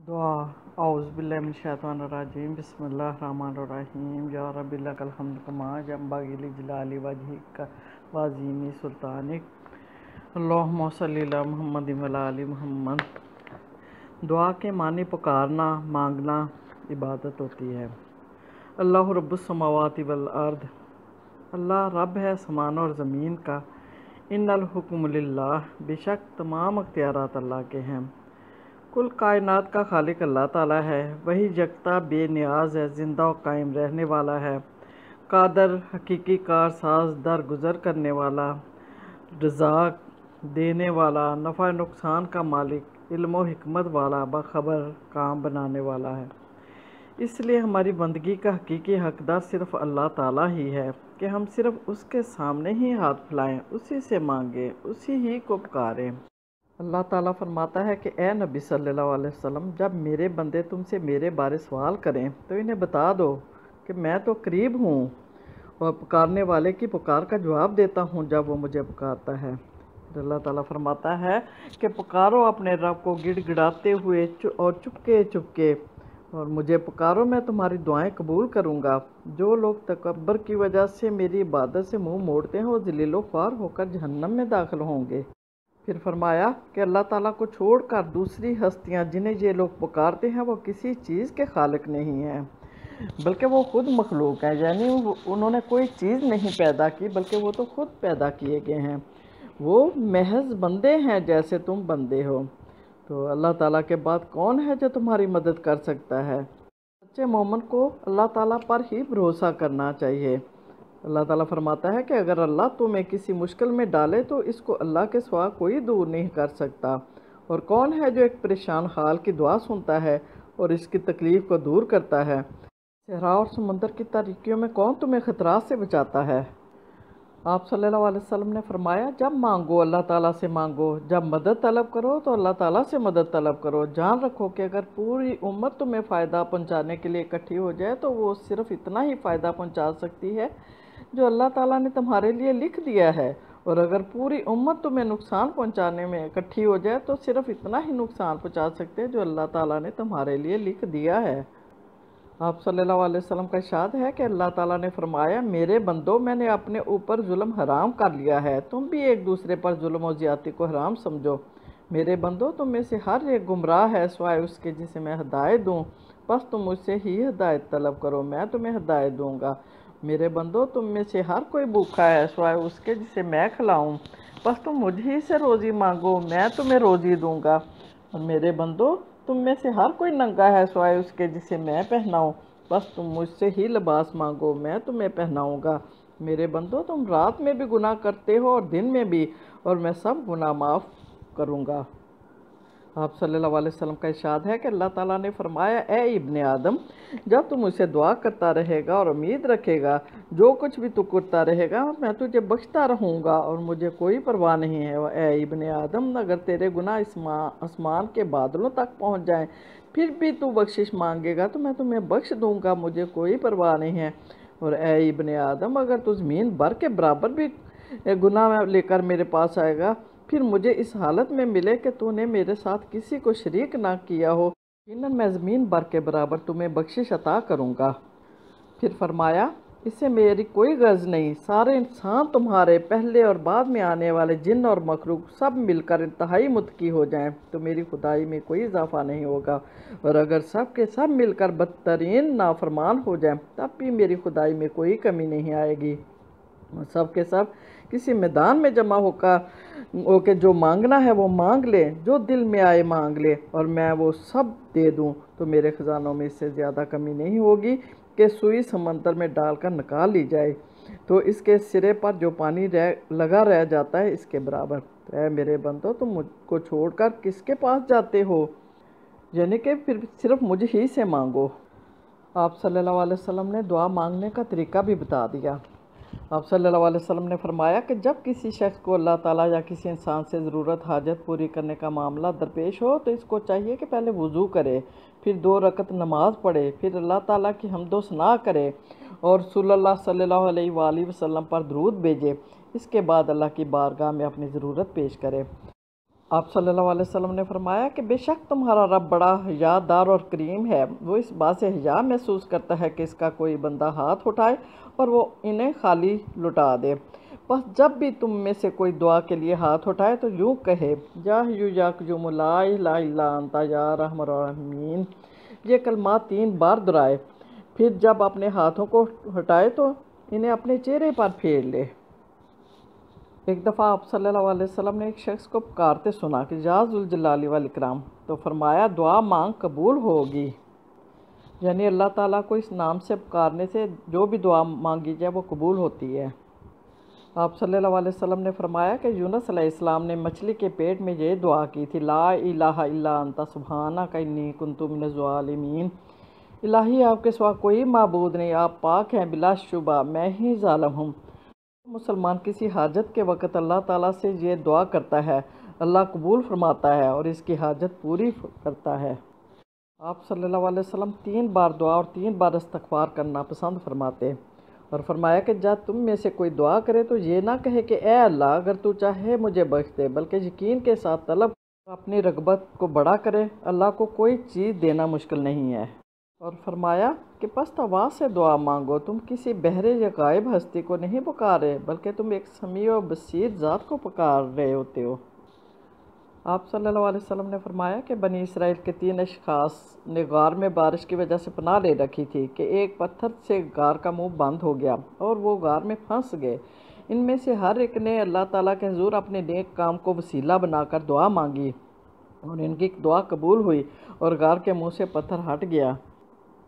دعا اعوذ باللہ من الشیطان الرجیم بسم اللہ الرحمن الرحیم یا رب لک الحمد کما ینبغی لجلال وجہک وعظیم سلطانک اللہم صلی علی محمد وعلی آل محمد۔ دعا کے معنی پکارنا، مانگنا عبادت ہوتی ہے۔ اللہ رب السماوات والارض، اللہ رب ہے آسمان اور زمین کا۔ ان الحکم للہ، بے شک تمام اختیارات اللہ کے ہیں۔ کل کائنات کا خالق اللہ تعالیٰ ہے، وہی یکتا بے نیاز ہے، زندہ و قائم رہنے والا ہے، قادر، حقیقی کار ساز، درگزر کرنے والا، رزاق دینے والا، نفع نقصان کا مالک، علم و حکمت والا، باخبر، کام بنانے والا ہے۔ اس لیے ہماری بندگی کا حقیقی حقدار صرف اللہ تعالیٰ ہی ہے کہ ہم صرف اس کے سامنے ہی ہاتھ پھیلائیں، اسی سے مانگیں، اسی ہی کو پکاریں۔ اللہ تعالیٰ فرماتا ہے کہ اے نبی صلی اللہ علیہ وسلم، جب میرے بندے تم سے میرے بارے سوال کریں تو انہیں بتا دو کہ میں تو قریب ہوں اور پکارنے والے کی پکار کا جواب دیتا ہوں جب وہ مجھے پکارتا ہے۔ اللہ تعالیٰ فرماتا ہے کہ پکارو اپنے رب کو گڑ گڑاتے ہوئے اور چپکے چپکے، اور مجھے پکارو، میں تمہاری دعائیں قبول کروں گا۔ جو لوگ تکبر کی وجہ سے میری عبادت سے منہ موڑتے ہیں وہ ذلیل و خوار ہو کر جہنم میں داخل ہوں گے۔ پھر فرمایا کہ اللہ تعالیٰ کو چھوڑ کر دوسری ہستیاں جنہیں یہ لوگ پکارتے ہیں وہ کسی چیز کے خالق نہیں ہیں، بلکہ وہ خود مخلوق ہیں، یعنی انہوں نے کوئی چیز نہیں پیدا کی بلکہ وہ تو خود پیدا کیے گئے ہیں۔ وہ محض بندے ہیں جیسے تم بندے ہو۔ تو اللہ تعالیٰ کے بعد کون ہے جو تمہاری مدد کر سکتا ہے؟ سچے مومن کو اللہ تعالیٰ پر ہی بھروسہ کرنا چاہیے۔ اللہ تعالیٰ فرماتا ہے کہ اگر اللہ تمہیں کسی مشکل میں ڈالے تو اس کو اللہ کے سوا کوئی دور نہیں کر سکتا۔ اور کون ہے جو ایک پریشان حال کی دعا سنتا ہے اور اس کی تکلیف کو دور کرتا ہے؟ صحرا اور سمندر کی تاریکیوں میں کون تمہیں خطرات سے بچاتا ہے؟ آپ صلی اللہ علیہ وسلم نے فرمایا، جب مانگو اللہ تعالیٰ سے مانگو، جب مدد طلب کرو تو اللہ تعالیٰ سے مدد طلب کرو۔ جان رکھو کہ اگر پوری امت تمہیں فائدہ پہنچانے کے لیے اکٹھی ہو جائے تو وہ صرف اتنا ہی فائدہ پہنچا سکتی ہے جو اللہ تعالیٰ نے تمہارے لیے لکھ دیا ہے، اور اگر پوری امت تمہیں نقصان پہنچانے میں اکٹھی ہو جائے تو صرف اتنا ہی نقصان پہنچا سکتے ہیں جو اللہ تعالیٰ نے تمہارے لیے لکھ دیا ہے۔ آپ صلی اللہ علیہ وسلم کا ارشاد ہے کہ اللہ تعالیٰ نے فرمایا، میرے بندو، میں نے اپنے اوپر ظلم حرام کر لیا ہے، تم بھی ایک دوسرے پر ظلم و زیادتی کو حرام سمجھو۔ میرے بندو، تم میں سے ہر ایک گمراہ ہے سوائے اس کے جسے میں ہدایت دوں، بس تم مجھ سے ہی ہدایت طلب کرو، میں تمہیں ہدایت دوں گا۔ میرے بندو، تم میں سے ہر کوئی بھوکا ہے سوائے اس کے جسے میں کھلاؤں، بس تم مجھ ہی سے روزی مانگو، میں تمہیں روزی دوں گا۔ اور میرے بندو، تم میں سے ہر کوئی ننگا ہے سوائے اس کے جسے میں پہناؤں، بس تم مجھ سے ہی لباس مانگو، میں تمہیں پہناؤں گا۔ میرے بندو، تم رات میں بھی گناہ کرتے ہو اور دن میں بھی، اور میں سب گناہ معاف کروں گا۔ آپ صلی اللہ علیہ وسلم کا ارشاد ہے کہ اللہ تعالیٰ نے فرمایا، اے ابن آدم، جب تم مجھ سے دعا کرتا رہے گا اور امید رکھے گا، جو کچھ بھی تو کرتا رہے گا میں تجھے بخشتا رہوں گا اور مجھے کوئی پرواہ نہیں ہے۔ اے ابن آدم، اگر تیرے گناہ آسمان کے بادلوں تک پہنچ جائیں پھر بھی تو بخشش مانگے گا تو میں تمہیں بخش دوں گا، مجھے کوئی پرواہ نہیں ہے۔ اور اے ابن آدم، اگر تو زمین بھر کے برابر بھی گناہ لے کر میرے پاس آئے گا پھر مجھے اس حالت میں ملے کہ تو نے میرے ساتھ کسی کو شریک نہ کیا ہو، یقیناً میں زمین بھر کے برابر تمہیں بخشش عطا کروں گا۔ پھر فرمایا، اس سے میری کوئی غرض نہیں، سارے انسان تمہارے، پہلے اور بعد میں آنے والے جن اور مخلوق، سب مل کر انتہائی متقی ہو جائیں تو میری خدائی میں کوئی اضافہ نہیں ہوگا، اور اگر سب کے سب مل کر بدترین نافرمان ہو جائیں تب بھی میری خدائی میں کوئی کمی نہیں آئے گی۔ سب کے سب کسی میدان میں جمع ہو کے جو مانگنا ہے وہ مانگ لے، جو دل میں آئے مانگ لے، اور میں وہ سب دے دوں تو میرے خزانوں میں اس سے زیادہ کمی نہیں ہوگی کہ سوئی سمندر میں ڈال کر نکال لی جائے تو اس کے سرے پر جو پانی لگا رہ جاتا ہے اس کے برابر۔ اے میرے بندو، تم مجھ کو چھوڑ کر کس کے پاس جاتے ہو؟ یعنی کہ پھر صرف مجھ ہی سے مانگو۔ آپ صلی اللہ علیہ وسلم نے دعا مانگنے کا طریقہ بھی بتا دیا۔ آپ صلی اللہ علیہ وسلم نے فرمایا کہ جب کسی شخص کو اللہ تعالیٰ یا کسی انسان سے ضرورت حاجت پوری کرنے کا معاملہ درپیش ہو تو اس کو چاہیے کہ پہلے وضو کرے، پھر 2 رکعت نماز پڑھے، پھر اللہ تعالیٰ کی حمد و ثنا کرے اور رسول اللہ صلی اللہ علیہ وآلہ وسلم پر درود بھیجے، اس کے بعد اللہ کی بارگاہ میں اپنی ضرورت پیش کرے۔ آپ صلی اللہ علیہ وسلم نے فرمایا کہ بے شک تمہارا رب بڑا حیا دار اور کریم ہے، وہ اس بات سے حیا محسوس کرتا ہے کہ اس کا کوئی بندہ ہاتھ اٹھائے اور وہ انہیں خالی لٹا دے۔ بس جب بھی تم میں سے کوئی دعا کے لیے ہاتھ اٹھائے تو یوں کہے، یا حیو یا قیوم لا الہ الا انت یا ارحم الراحمین۔ یہ کلمات 3 بار دہرائے، پھر جب اپنے ہاتھوں کو ہٹائے تو انہیں اپنے چہرے پر پھیر لے۔ ایک دفعہ آپ صلی اللہ علیہ وسلم نے ایک شخص کو پکارتے سنا کہ یا ذوالجلال والاکرام، تو فرمایا دعا مانگ قبول ہوگی، یعنی اللہ تعالیٰ کو اس نام سے پکارنے سے جو بھی دعا مانگی جائے وہ قبول ہوتی ہے۔ آپ صلی اللہ علیہ وسلم نے فرمایا کہ یونس علیہ السلام نے مچھلی کے پیٹ میں یہ دعا کی تھی، لا الہ الا انت سبحانک انی کنت من الظالمین۔ الہی آپ کے سوا کوئی معبود نہیں، آپ پاک ہیں، بلا شبہ میں ہی ظالم ہوں۔ مسلمان کسی حاجت کے وقت اللہ تعالیٰ سے یہ دعا کرتا ہے، اللہ قبول فرماتا ہے اور اس کی حاجت پوری کرتا ہے۔ آپ صلی اللہ علیہ وسلم 3 بار دعا اور 3 بار استغفار کرنا پسند فرماتے، اور فرمایا کہ جب تم میں سے کوئی دعا کرے تو یہ نہ کہے کہ اے اللہ اگر تو چاہے مجھے بخش دے، بلکہ یقین کے ساتھ طلب اور اپنی رغبت کو بڑا کرے، اللہ کو کوئی چیز دینا مشکل نہیں ہے۔ اور فرمایا کہ پست آواز سے دعا مانگو، تم کسی بہرے یا غائب ہستی کو نہیں پکارے بلکہ تم ایک سمیع و بصیر ذات کو پکار رہے ہوتے ہو۔ آپ صلی اللہ علیہ وسلم نے فرمایا کہ بنی اسرائیل کے 3 اشخاص نے غار میں بارش کی وجہ سے پناہ لے رکھی تھی کہ ایک پتھر سے غار کا منہ بند ہو گیا اور وہ غار میں پھنس گئے۔ ان میں سے ہر ایک نے اللہ تعالیٰ کے حضور اپنے نیک کام کو وسیلہ بنا کر دعا مانگی اور ان کی دعا قبول ہوئی اور غار کے منہ سے پتھر ہٹ گیا۔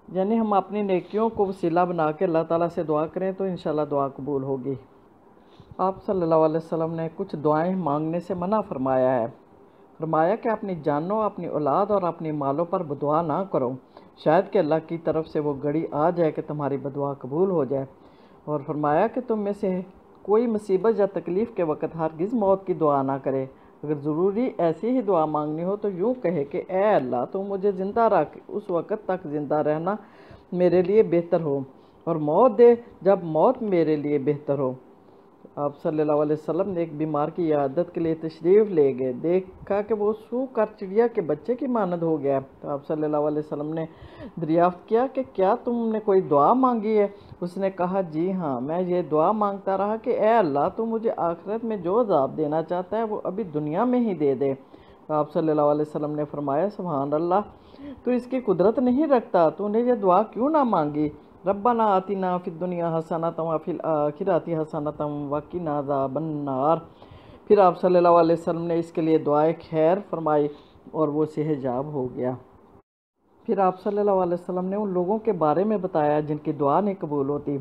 یعنی ہم اپنی نیکیوں کو وسیلہ بنا کے اللہ تعالیٰ سے دعا کریں تو انشاءاللہ دعا قبول ہوگی۔ آپ صلی اللہ علیہ وسلم نے کچھ دعائیں مانگنے سے منع فرمایا ہے۔ فرمایا کہ اپنی جانوں، اپنی اولاد اور اپنی مالوں پر بدعا نہ کرو، شاید کہ اللہ کی طرف سے وہ گھڑی آ جائے کہ تمہاری بدعا قبول ہو جائے۔ اور فرمایا کہ تم میں سے کوئی مصیبت یا تکلیف کے وقت ہرگز موت کی دعا نہ کرے، اگر ضروری ایسی ہی دعا مانگنی ہو تو یوں کہے کہ اے اللہ تو مجھے زندہ رکھ، اس وقت تک زندہ رہنا میرے لیے بہتر ہو، اور موت دے جب موت میرے لیے بہتر ہو۔ آپ صلی اللہ علیہ وسلم نے ایک بیمار کی عیادت کے لیے تشریف لے گئے، دیکھا کہ وہ سو کر چڑیا کے بچے کی مانند ہو گیا، تو آپ صلی اللہ علیہ وسلم نے دریافت کیا کہ کیا تم نے کوئی دعا مانگی ہے؟ اس نے کہا جی ہاں، میں یہ دعا مانگتا رہا کہ اے اللہ تو مجھے آخرت میں جو عذاب دینا چاہتا ہے وہ ابھی دنیا میں ہی دے دے۔ آپ صلی اللہ علیہ وسلم نے فرمایا سبحان اللہ، تو اس کی قدرت نہیں رکھتا، تو نے یہ دعا کیوں نہ مانگی؟ ربنا آتنا فی الدنیا حسنۃ وفی الآخرۃ حسنۃ وقنا عذاب النار۔ پھر آپ صلی اللہ علیہ وسلم نے اس کے لیے دعائے خیر فرمائی اور وہ صحت یاب ہو گیا۔ پھر آپ صلی اللہ علیہ وسلم نے ان لوگوں کے بارے میں بتایا جن کی دعا نہیں قبول ہوتی۔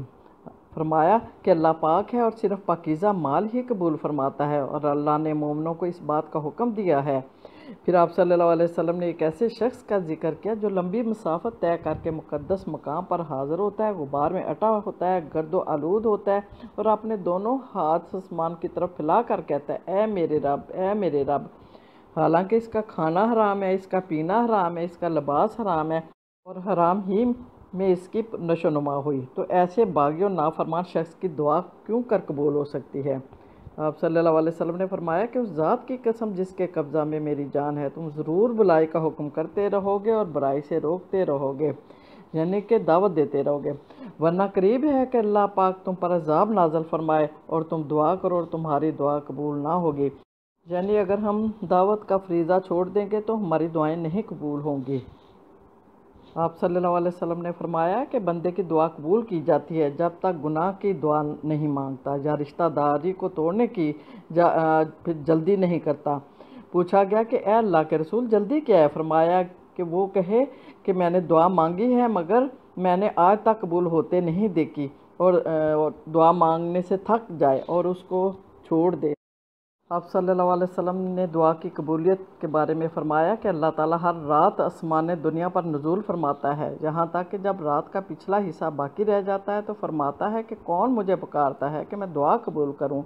فرمایا کہ اللہ پاک ہے اور صرف پاکیزہ مال ہی قبول فرماتا ہے، اور اللہ نے مومنوں کو اس بات کا حکم دیا ہے۔ پھر آپ صلی اللہ علیہ وسلم نے ایک ایسے شخص کا ذکر کیا جو لمبی مسافت طے کر کے مقدس مقام پر حاضر ہوتا ہے، غبار میں اٹا ہوتا ہے، گرد و آلود ہوتا ہے، اور اپنے دونوں ہاتھ آسمان کی طرف پھیلا کر کہتا ہے اے میرے رب، اے میرے رب، حالانکہ اس کا کھانا حرام ہے، اس کا پینا حرام ہے، اس کا لباس حرام ہے، اور حرام ہی میں اس کی نشو نما ہوئی، تو ایسے باغی اور نافرمان شخص کی دعا کیوں کر قبول ہو سکتی ہے؟ آپ صلی اللہ علیہ وسلم نے فرمایا کہ اس ذات کی قسم جس کے قبضہ میں میری جان ہے، تم ضرور بلائی کا حکم کرتے رہو گے اور برائی سے روکتے رہو گے، یعنی کہ دعوت دیتے رہو گے، ورنہ قریب ہے کہ اللہ پاک تم پر عذاب نازل فرمائے اور تم دعا کرو اور تمہاری دعا قبول نہ ہوگی، یعنی اگر ہم دعوت کا فریضہ چھوڑ دیں گے تو ہماری دعائیں نہیں قبول ہوں گی۔ آپ صلی اللہ علیہ وسلم نے فرمایا کہ بندے کی دعا قبول کی جاتی ہے جب تک گناہ کی دعا نہیں مانگتا یا رشتہ داری کو توڑنے کی جلدی نہیں کرتا۔ پوچھا گیا کہ اے اللہ کے رسول جلدی کیا ہے؟ فرمایا کہ وہ کہے کہ میں نے دعا مانگی ہے مگر میں نے آج تک قبول ہوتے نہیں دیکھی، اور دعا مانگنے سے تھک جائے اور اس کو چھوڑ دے۔ آپ صلی اللہ علیہ وسلم نے دعا کی قبولیت کے بارے میں فرمایا کہ اللہ تعالیٰ ہر رات آسمان دنیا پر نزول فرماتا ہے، یہاں تک کہ جب رات کا پچھلا حصہ باقی رہ جاتا ہے تو فرماتا ہے کہ کون مجھے پکارتا ہے کہ میں دعا قبول کروں،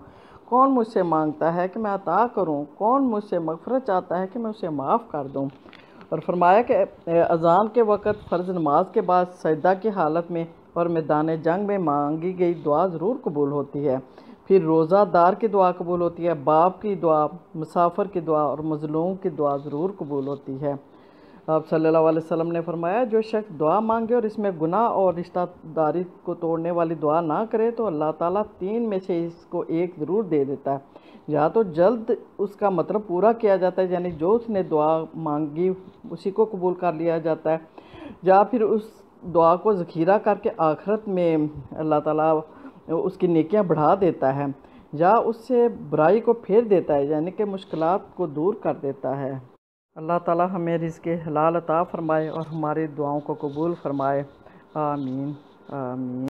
کون مجھ سے مانگتا ہے کہ میں عطا کروں، کون مجھ سے مغفرت چاہتا ہے کہ میں اسے معاف کر دوں۔ اور فرمایا کہ اذان کے وقت فرض نماز کے بعد سجدہ کی حالت میں اور میدان جنگ میں مانگی گئی دعا ضرور قبول ہوتی ہے۔ پھر روزہ دار کی دعا قبول ہوتی ہے، باپ کی دعا، مسافر کی دعا اور مظلوم کی دعا ضرور قبول ہوتی ہے۔ آپ صلی اللہ علیہ وسلم نے فرمایا جو شخص دعا مانگے اور اس میں گناہ اور رشتہ داری کو توڑنے والی دعا نہ کرے تو اللہ تعالیٰ 3 میں سے اس کو ایک ضرور دے دیتا ہے۔ یا تو جلد اس کا مطلب پورا کیا جاتا ہے، یعنی جو اس نے دعا مانگی اسی کو قبول کر لیا جاتا ہے، یا پھر اس دعا کو ذخیرہ کر کے آخرت میں اللہ تعالیٰ اس کی نیکیاں بڑھا دیتا ہے، یا اس سے برائی کو پھیر دیتا ہے، یعنی کہ مشکلات کو دور کر دیتا ہے۔ اللہ تعالیٰ ہمیں رزق حلال عطا فرمائے اور ہماری دعاؤں کو قبول فرمائے، آمین آمین۔